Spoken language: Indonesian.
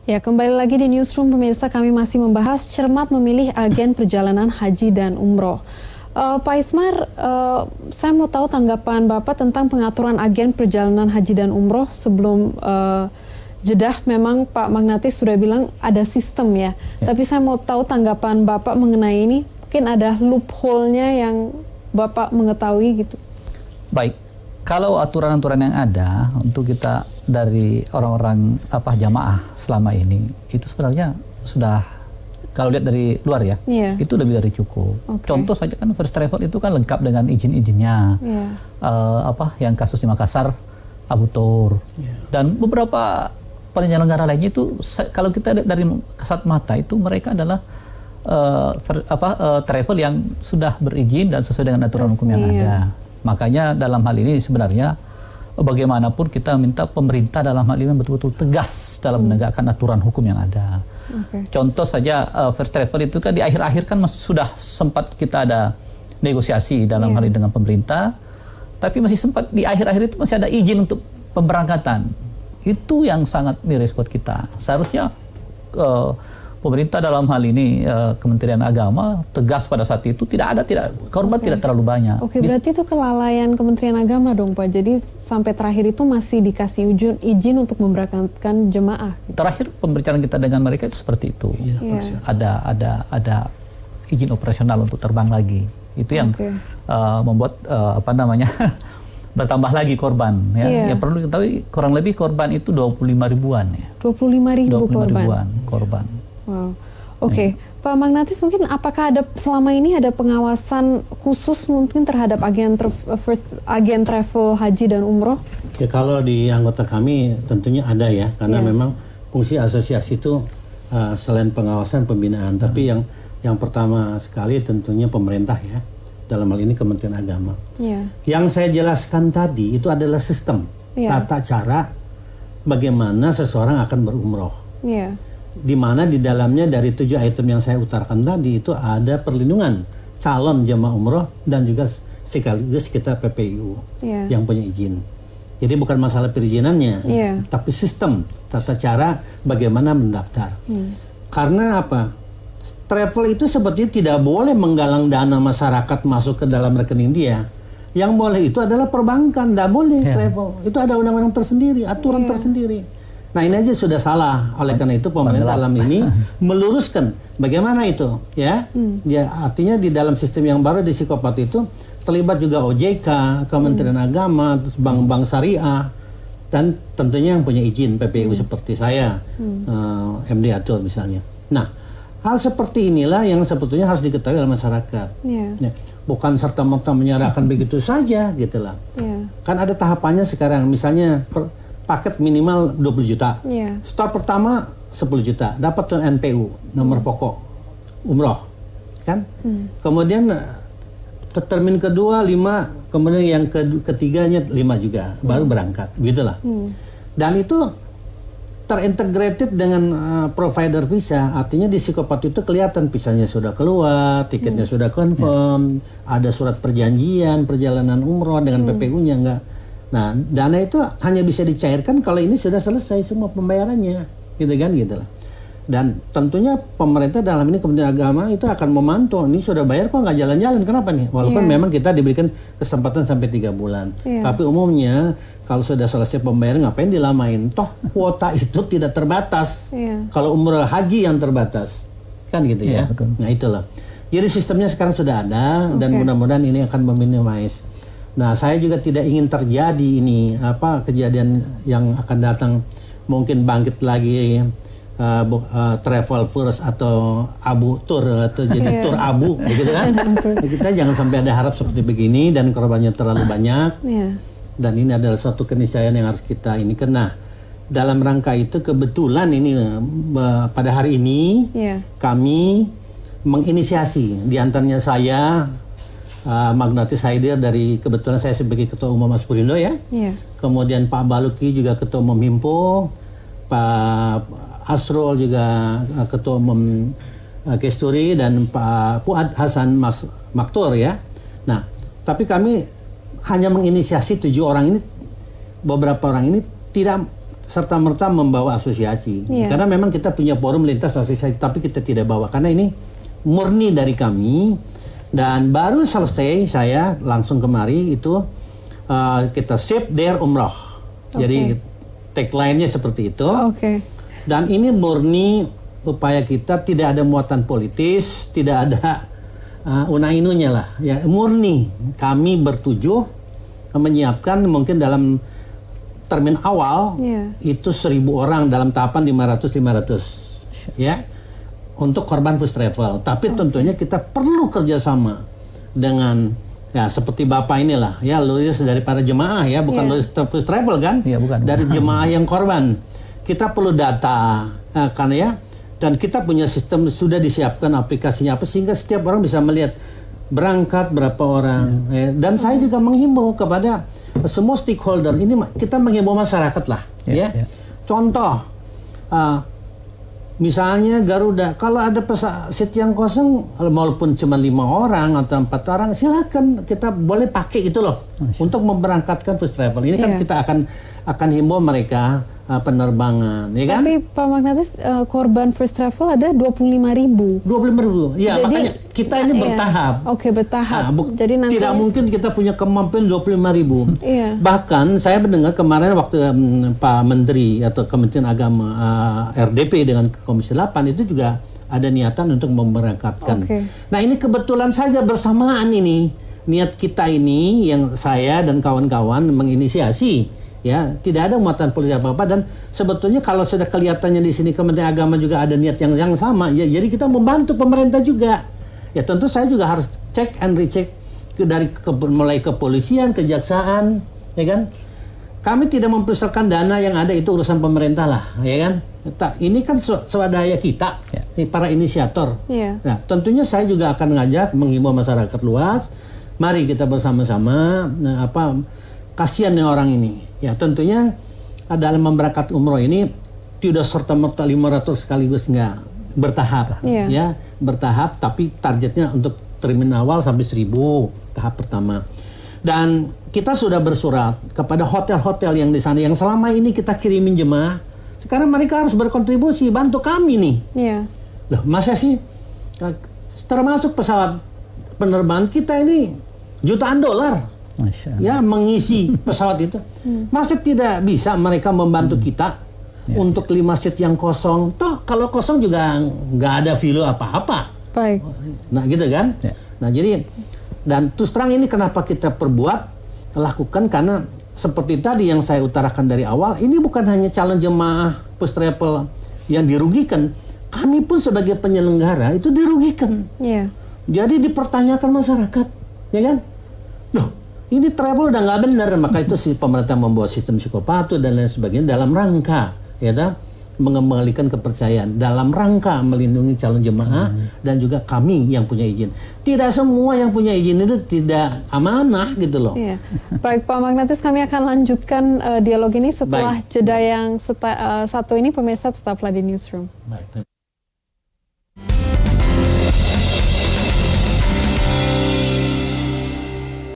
Ya, kembali lagi di Newsroom pemirsa, kami masih membahas cermat memilih agen perjalanan haji dan umroh. Pak Ismar, saya mau tahu tanggapan Bapak tentang pengaturan agen perjalanan haji dan umroh sebelum jedah. Memang Pak Magnatis sudah bilang ada sistem ya. Tapi saya mau tahu tanggapan Bapak mengenai ini. Mungkin ada loophole-nya yang Bapak mengetahui gitu. Baik, kalau aturan-aturan yang ada untuk kita dari orang-orang jamaah selama ini itu sebenarnya sudah, kalau lihat dari luar ya, itu lebih dari cukup. Contoh saja kan first travel itu kan lengkap dengan izin-izinnya, yang kasus di Makassar, Abu Tur, dan beberapa penyelenggara lainnya itu kalau kita lihat dari kasat mata itu mereka adalah travel yang sudah berizin dan sesuai dengan aturan hukum yang ada. Makanya dalam hal ini sebenarnya bagaimanapun kita minta pemerintah dalam hal ini betul-betul tegas dalam menegakkan aturan hukum yang ada. Contoh saja first travel itu kan di akhir-akhir kan sudah sempat kita ada negosiasi dalam hal ini dengan pemerintah, tapi masih sempat di akhir-akhir itu masih ada izin untuk pemberangkatan. Itu yang sangat miris buat kita. Seharusnya pemerintah dalam hal ini Kementerian Agama tegas pada saat itu, korban tidak terlalu banyak. Berarti itu kelalaian Kementerian Agama dong Pak. Jadi sampai terakhir itu masih dikasih izin untuk memberangkatkan jemaah. Gitu. Terakhir pembicaraan kita dengan mereka itu seperti itu. Ada izin operasional untuk terbang lagi. Itu yang membuat bertambah lagi korban ya. Yang perlu diketahui kurang lebih korban itu 25 ribuan ya. 25 ribuan korban. Wow. Pak Magnatis, mungkin apakah selama ini ada pengawasan khusus mungkin terhadap agen travel haji dan umroh? Ya, kalau di anggota kami tentunya ada ya, karena memang fungsi asosiasi itu selain pengawasan pembinaan, tapi yang pertama sekali tentunya pemerintah ya, dalam hal ini Kementerian Agama. Yang saya jelaskan tadi itu adalah sistem tata cara bagaimana seseorang akan berumroh. Di mana di dalamnya dari 7 item yang saya utarakan tadi itu ada perlindungan calon jemaah umroh dan juga sekaligus kita PPIU yang punya izin. Jadi bukan masalah perizinannya, tapi sistem tata cara bagaimana mendaftar. Karena apa? Travel itu sebetulnya tidak boleh menggalang dana masyarakat masuk ke dalam rekening dia. Yang boleh itu adalah perbankan, tidak boleh travel. Itu ada undang-undang tersendiri, aturan tersendiri. Nah ini aja sudah salah, oleh karena itu pemerintah dalam ini meluruskan bagaimana itu ya. Artinya di dalam sistem yang baru di Psikopat itu terlibat juga OJK, Kementerian Agama, terus bank-bank syariah, dan tentunya yang punya izin PPIU seperti saya, MD Atur misalnya. Nah hal seperti inilah yang sebetulnya harus diketahui oleh masyarakat. Bukan serta-merta menyerahkan begitu saja gitulah. Kan ada tahapannya sekarang, misalnya paket minimal 20 juta. Start pertama 10 juta, dapat NPU, nomor pokok umroh. Kan? Kemudian termin kedua 5, kemudian yang ketiganya 5 juga, baru berangkat. Begitulah. Dan itu terintegrated dengan provider visa, artinya di Psikopat itu kelihatan visanya sudah keluar, tiketnya sudah confirm, ada surat perjanjian perjalanan umroh dengan PPU-nya enggak. Nah, dana itu hanya bisa dicairkan kalau ini sudah selesai semua pembayarannya, gitu kan, gitulah. Dan tentunya pemerintah dalam ini Kementerian Agama itu akan memantau, ini sudah bayar kok nggak jalan-jalan, kenapa nih? Walaupun memang kita diberikan kesempatan sampai 3 bulan, tapi umumnya kalau sudah selesai pembayaran ngapain dilamain? Toh kuota itu tidak terbatas. Kalau umroh haji yang terbatas, kan gitu ya. Nah itulah. Jadi sistemnya sekarang sudah ada dan mudah-mudahan ini akan meminimais. Nah, saya juga tidak ingin terjadi ini kejadian yang akan datang, mungkin bangkit lagi travel first atau abu tour atau jadi tour abu gitu kan. Kita jangan sampai ada harap seperti begini dan korbannya terlalu banyak. Dan ini adalah suatu keniscayaan yang harus kita ini kena. Dalam rangka itu kebetulan ini pada hari ini kami menginisiasi, di antaranya saya Magnatis Haidir dari, kebetulan saya sebagai Ketua Umum Aspurindo ya. Kemudian Pak Baluki juga Ketua Umum Himpo, Pak Asrul juga Ketua Umum Kesturi, dan Pak Fuad Hasan Maktur ya. Nah, tapi kami hanya menginisiasi 7 orang ini, beberapa orang ini serta-merta membawa asosiasi. Karena memang kita punya forum lintas asosiasi, tapi kita tidak bawa. Karena ini murni dari kami. Dan baru selesai saya langsung kemari itu kita Save Their Umroh. Jadi tagline-nya seperti itu. Dan ini murni upaya kita, tidak ada muatan politis, tidak ada una-inunya lah. Ya, murni kami bertujuh menyiapkan mungkin dalam termin awal itu 1.000 orang dalam tahapan 500 ya untuk korban first travel. Tapi tentunya kita perlu kerjasama dengan ya seperti Bapak inilah ya, lulus dari para jemaah ya, bukan lulus first travel kan, bukan. Dari jemaah yang korban. Kita perlu data kan ya, dan kita punya sistem sudah disiapkan aplikasinya apa sehingga setiap orang bisa melihat berangkat berapa orang. Dan saya juga menghimbau kepada semua stakeholder ini, kita menghimbau masyarakat lah Contoh misalnya Garuda, kalau ada seat yang kosong walaupun cuma 5 orang atau 4 orang, silakan kita boleh pakai gitu loh untuk memberangkatkan first travel. Ini kan kita akan himbau mereka penerbangan, ya kan? Tapi Pak Magnatis, korban first travel ada 25.000. 25.000, ya. Jadi, makanya kita ini bertahap. Bertahap. Jadi nanti tidak mungkin kita punya kemampuan 25.000. Bahkan saya mendengar kemarin waktu Pak Menteri atau Kementerian Agama RDP dengan Komisi 8 itu juga ada niatan untuk memberangkatkan. Nah ini kebetulan saja bersamaan ini niat kita ini yang saya dan kawan-kawan menginisiasi. Ya, tidak ada muatan politik apa-apa, dan sebetulnya kalau sudah kelihatannya di sini Kementerian Agama juga ada niat yang sama, ya jadi kita membantu pemerintah juga. Ya tentu saya juga harus cek and recheck dari mulai kepolisian, kejaksaan, ya kan? Kami tidak mempersoalkan dana yang ada itu urusan pemerintah lah, ya kan? Ini kan swadaya kita, para inisiator. Nah, tentunya saya juga akan ngajak menghimbau masyarakat luas, mari kita bersama-sama kasihan nih orang ini. Ya tentunya dalam memberangkat umroh ini tidak serta-merta 500 sekaligus, enggak, bertahap. Ya, bertahap, tapi targetnya untuk termin awal sampai 1.000 tahap pertama. Dan kita sudah bersurat kepada hotel-hotel yang di sana yang selama ini kita kirimin jemaah. Sekarang mereka harus berkontribusi, bantu kami nih. Loh, masa sih termasuk pesawat penerbangan kita ini jutaan dolar. Ya mengisi pesawat itu, masih tidak bisa mereka membantu kita untuk 5 seat yang kosong. Toh kalau kosong juga nggak ada value apa-apa. Nah gitu kan. Nah jadi, dan terus terang ini kenapa kita lakukan karena seperti tadi yang saya utarakan dari awal, ini bukan hanya calon jemaah first travel yang dirugikan, kami pun sebagai penyelenggara itu dirugikan. Jadi dipertanyakan masyarakat, ya kan? Loh, ini travel udah nggak benar, maka itu si pemerintah membuat sistem psikopatu dan lain sebagainya dalam rangka mengembalikan kepercayaan, dalam rangka melindungi calon jemaah dan juga kami yang punya izin. Tidak semua yang punya izin itu tidak amanah gitu loh. Baik Pak Magnatis, kami akan lanjutkan dialog ini setelah jeda yang satu ini. Pemirsa tetaplah di Newsroom.